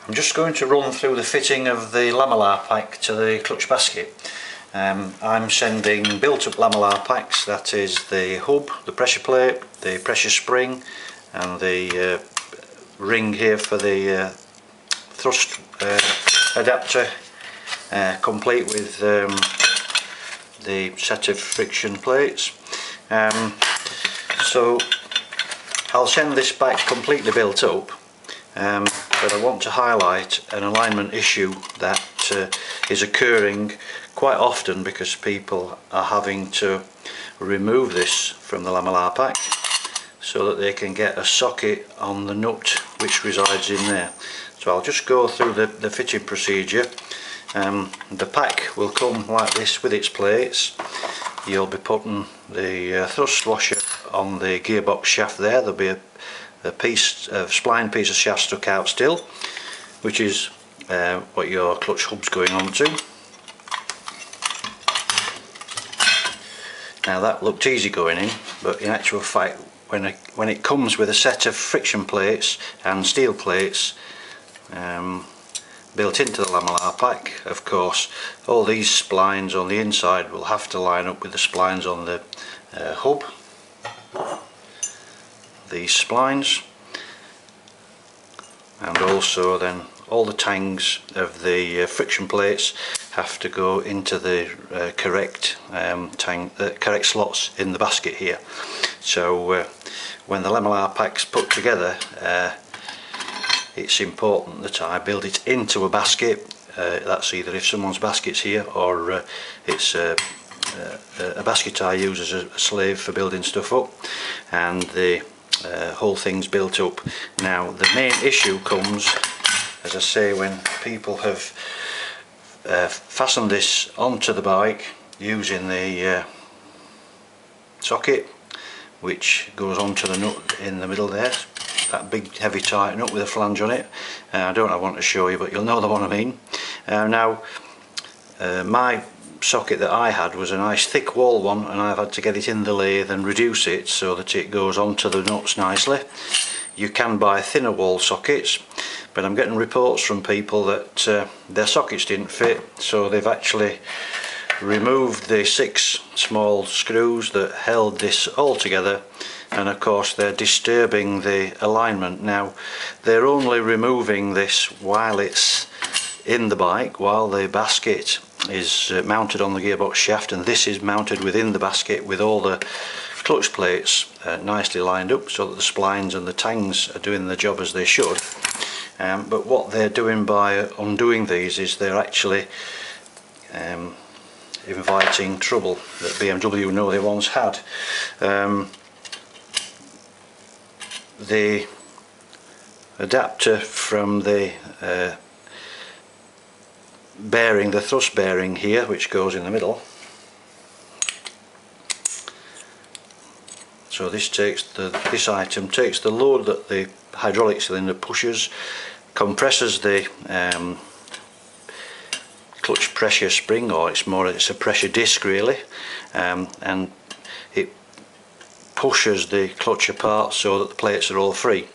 I'm just going to run through the fitting of the lamellar pack to the clutch basket. I'm sending built-up lamellar packs, that is the hub, the pressure plate, the pressure spring and the ring here for the thrust adapter, complete with the set of friction plates. So I'll send this back completely built up, but I want to highlight an alignment issue that is occurring quite often because people are having to remove this from the lamellar pack so that they can get a socket on the nut which resides in there. So I'll just go through the fitting procedure. The pack will come like this with its plates. You'll be putting the thrust washer on the gearbox shaft there. There'll be a spline piece of shaft stuck out still, which is what your clutch hub's going on to. Now that looked easy going in, but in actual fact when it comes with a set of friction plates and steel plates built into the lamellar pack, of course all these splines on the inside will have to line up with the splines on the hub. These splines, and also then all the tangs of the friction plates have to go into the correct correct slots in the basket here. So when the lamellar pack's put together, it's important that I build it into a basket. That's either if someone's basket's here or it's a basket I use as a slave for building stuff up, and the whole thing's built up. Now the main issue comes, as I say, when people have fastened this onto the bike using the socket which goes onto the nut in the middle there, that big heavy tight nut with a flange on it. I don't want to show you, but you'll know the one I mean. Now my socket that I had was a nice thick wall one, and I've had to get it in the lathe and reduce it so that it goes onto the nuts nicely. You can buy thinner wall sockets, but I'm getting reports from people that their sockets didn't fit, so they've actually removed the 6 small screws that held this all together, and of course they're disturbing the alignment. Now they're only removing this while it's in the bike, while the basket is mounted on the gearbox shaft, and this is mounted within the basket with all the clutch plates nicely lined up so that the splines and the tangs are doing the job as they should. But what they're doing by undoing these is they're actually inviting trouble that BMW know they once had. The adapter from the bearing, the thrust bearing here, which goes in the middle, so this item takes the load that the hydraulic cylinder pushes, compresses the clutch pressure spring, or it's a pressure disc really, and it pushes the clutch apart so that the plates are all free.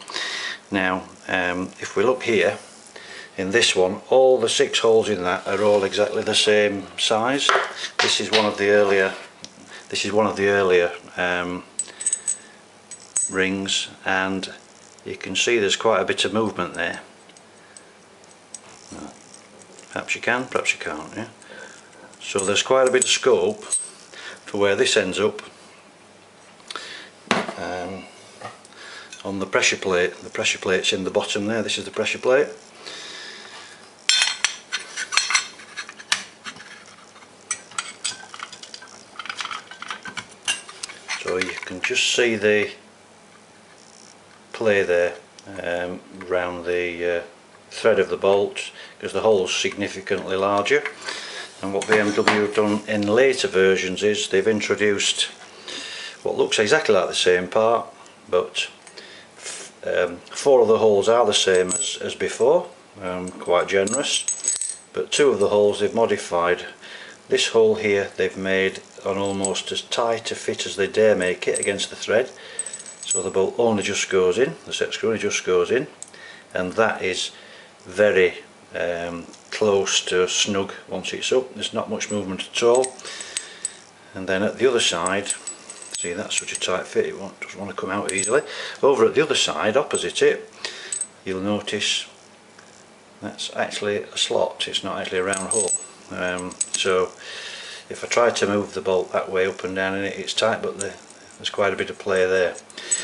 Now if we look here in this one, all the 6 holes in that are all exactly the same size. This is one of the earlier rings, and you can see there's quite a bit of movement there. Perhaps you can, perhaps you can't, yeah? So there's quite a bit of scope for where this ends up on the pressure plate. The pressure plate's in the bottom there. This is the pressure plate. So you can just see the play there around the thread of the bolt, because the hole's significantly larger. And what BMW have done in later versions is they've introduced what looks exactly like the same part, but 4 of the holes are the same as before, quite generous, but 2 of the holes they've modified. This hole here they've made on almost as tight a fit as they dare make it against the thread, so the bolt only just goes in, the set screw only just goes in, and that is very close to snug once it's up. There's not much movement at all. And then at the other side, see, that's such a tight fit, it doesn't want to come out easily. Over at the other side, opposite it, you'll notice that's actually a slot, it's not actually a round hole. So if I try to move the bolt that way up and down in it, it's tight, but there's quite a bit of play there.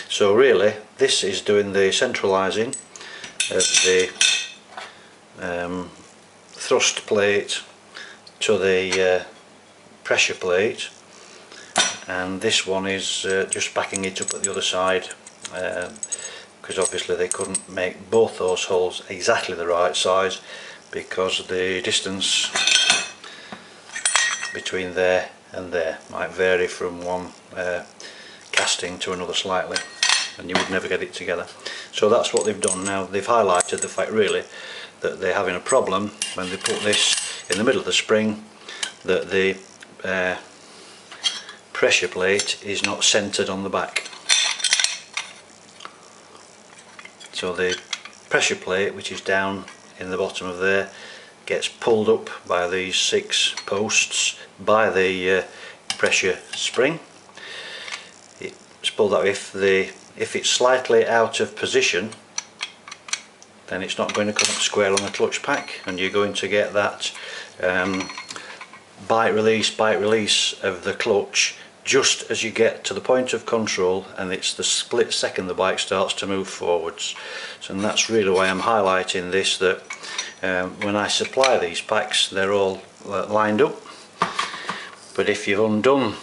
So really this is doing the centralising of the thrust plate to the pressure plate, and this one is just backing it up at the other side, because obviously they couldn't make both those holes exactly the right size because the distance between there and there might vary from one casting to another slightly, and you would never get it together. So that's what they've done. Now they've highlighted the fact really that they're having a problem when they put this in the middle of the spring, that the pressure plate is not centered on the back. So the pressure plate, which is down in the bottom of there, gets pulled up by these 6 posts by the pressure spring. It's pulled that way. If it's slightly out of position, then it's not going to come up square on the clutch pack, and you're going to get that bite release of the clutch just as you get to the point of control, and it's the split second the bike starts to move forwards. So, and that's really why I'm highlighting this, that when I supply these packs they're all lined up, but if you've undone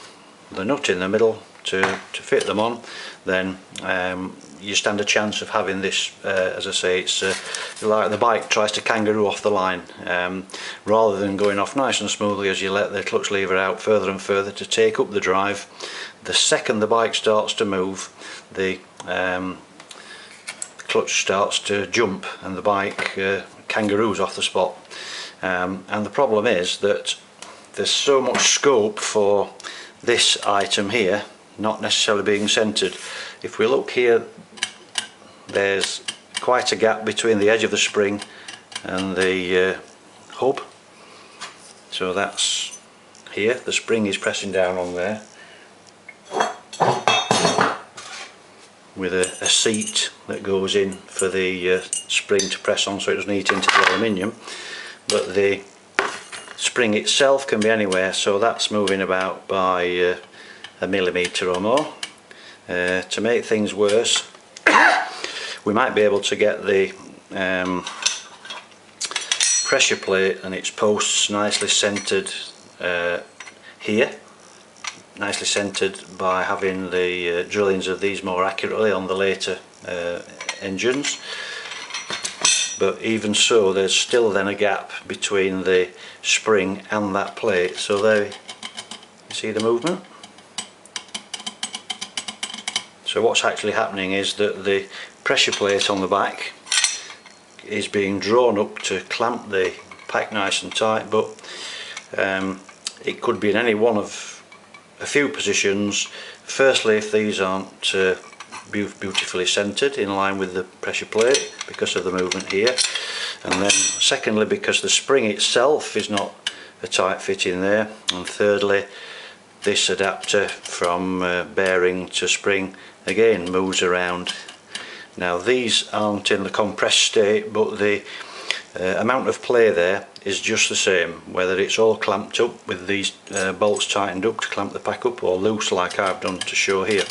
the nut in the middle to fit them on, then you stand a chance of having this, as I say, it's like the bike tries to kangaroo off the line, rather than going off nice and smoothly as you let the clutch lever out further and further to take up the drive. The second the bike starts to move, the clutch starts to jump and the bike kangaroos off the spot. And the problem is that there's so much scope for this item here not necessarily being centered. If we look here, there's quite a gap between the edge of the spring and the hub. So that's here, the spring is pressing down on there with a seat that goes in for the spring to press on so it doesn't eat into the aluminium, but the spring itself can be anywhere, so that's moving about by a millimetre or more. To make things worse, we might be able to get the pressure plate and its posts nicely centered here, nicely centered by having the drillings of these more accurately on the later engines. But even so, there's still then a gap between the spring and that plate. So there, you see the movement? So what's actually happening is that the pressure plate on the back is being drawn up to clamp the pack nice and tight, but it could be in any one of a few positions. Firstly, if these aren't beautifully centered in line with the pressure plate because of the movement here, and then secondly because the spring itself is not a tight fit in there, and thirdly this adapter from bearing to spring again moves around. Now these aren't in the compressed state, but the amount of play there is just the same, whether it's all clamped up with these bolts tightened up to clamp the pack up, or loose like I've done to show here.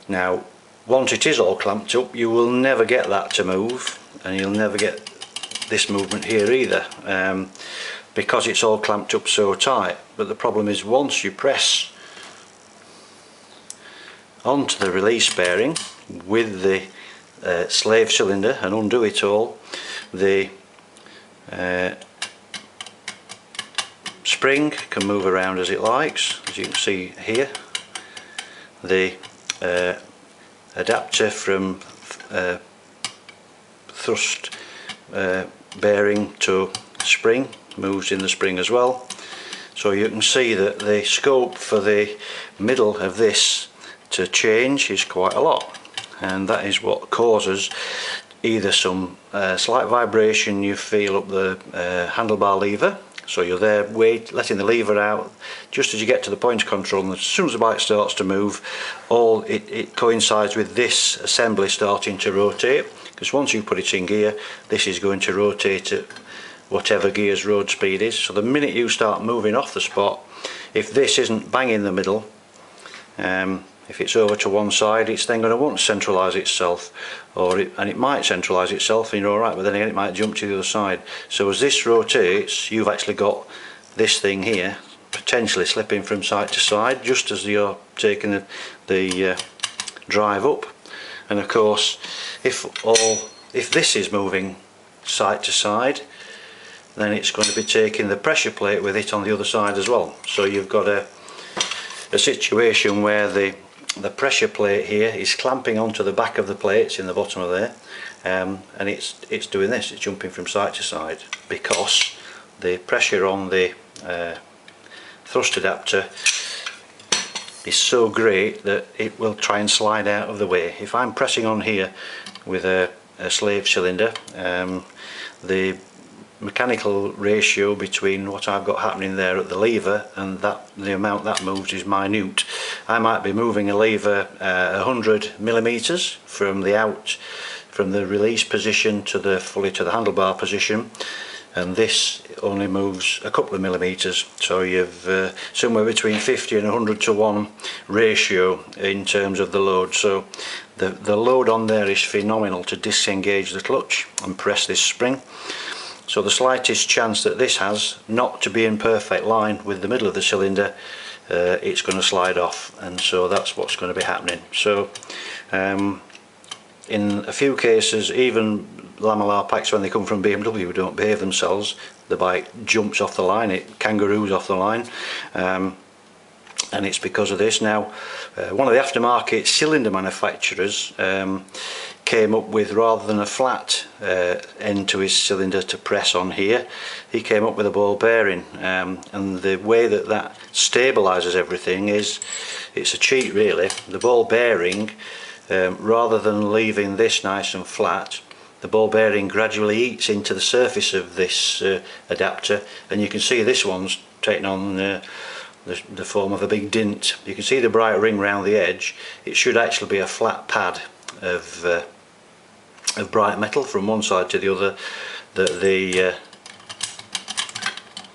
Now once it is all clamped up, you will never get that to move, and you'll never get this movement here either, because it's all clamped up so tight. But the problem is, once you press onto the release bearing with the slave cylinder and undo it all, the spring can move around as it likes, as you can see here. The adapter from thrust bearing to spring moves in the spring as well. So you can see that the scope for the middle of this to change is quite a lot, and that is what causes either some slight vibration you feel up the handlebar lever, so you're there letting the lever out just as you get to the point of control, and as soon as the bike starts to move, it coincides with this assembly starting to rotate, because once you put it in gear, this is going to rotate at whatever gear's road speed is. So the minute you start moving off the spot, if this isn't bang in the middle, if it's over to one side, it's then going to want to centralise itself, and it might centralise itself and you're alright, but then again it might jump to the other side. So as this rotates, you've actually got this thing here potentially slipping from side to side just as you're taking the drive up. And of course, if this is moving side to side, then it's going to be taking the pressure plate with it on the other side as well. So you've got a situation where the pressure plate here is clamping onto the back of the plates in the bottom of there, and it's doing this, it's jumping from side to side because the pressure on the thrust adapter is so great that it will try and slide out of the way. If I'm pressing on here with a slave cylinder, the mechanical ratio between what I've got happening there at the lever and the amount that moves is minute. I might be moving a lever 100 millimeters from the release position to the handlebar position, and this only moves a couple of millimeters. So you've somewhere between 50 and 100 to 1 ratio in terms of the load. So the load on there is phenomenal to disengage the clutch and press this spring. So the slightest chance that this has not to be in perfect line with the middle of the cylinder, it's going to slide off, and so that's what's going to be happening. So in a few cases, even lamellar packs when they come from BMW don't behave themselves. The bike jumps off the line, it kangaroos off the line, and it's because of this. Now, one of the aftermarket cylinder manufacturers came up with, rather than a flat end to his cylinder to press on here, he came up with a ball bearing, and the way that stabilizes everything is, it's a cheat really. The ball bearing, rather than leaving this nice and flat, the ball bearing gradually eats into the surface of this adapter, and you can see this one's taking on the form of a big dint. You can see the bright ring round the edge. It should actually be a flat pad of bright metal from one side to the other that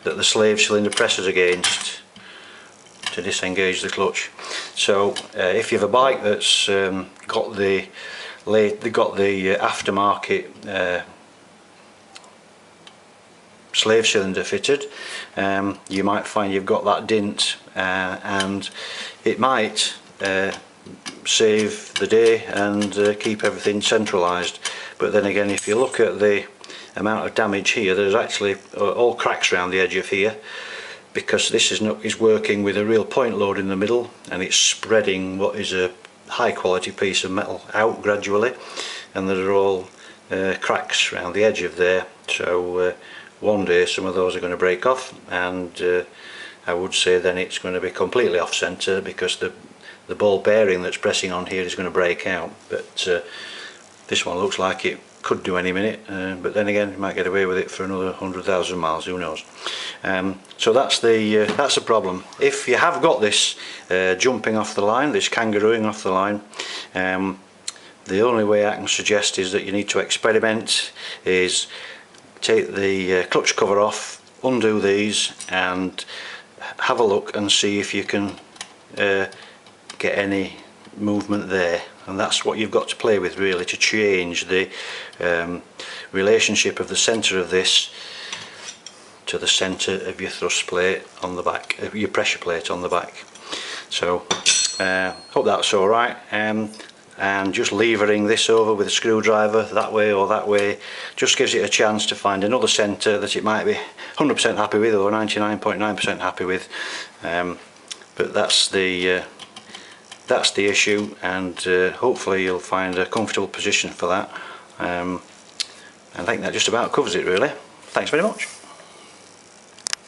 the slave cylinder presses against to disengage the clutch. So if you have a bike that's got the aftermarket slave cylinder fitted, you might find you've got that dint, and it might save the day and keep everything centralised. But then again, if you look at the amount of damage here, there's actually all cracks around the edge of here, because this is working with a real point load in the middle, and it's spreading what is a high quality piece of metal out gradually, and there are all cracks around the edge of there. So one day some of those are going to break off, and I would say then it's going to be completely off centre, because the ball bearing that's pressing on here is going to break out. But this one looks like it could do any minute, but then again you might get away with it for another 100,000 miles, who knows. So that's the problem. If you have got this jumping off the line, this kangarooing off the line, the only way I can suggest is that you need to experiment is take the clutch cover off, undo these, and have a look and see if you can get any movement there. And that's what you've got to play with really, to change the relationship of the centre of this to the centre of your thrust plate on the back, your pressure plate on the back. So hope that's alright, and just levering this over with a screwdriver that way or that way just gives it a chance to find another centre that it might be 100% happy with, or 99.9% happy with. But that's the issue, and hopefully you'll find a comfortable position for that. I think that just about covers it really. Thanks very much.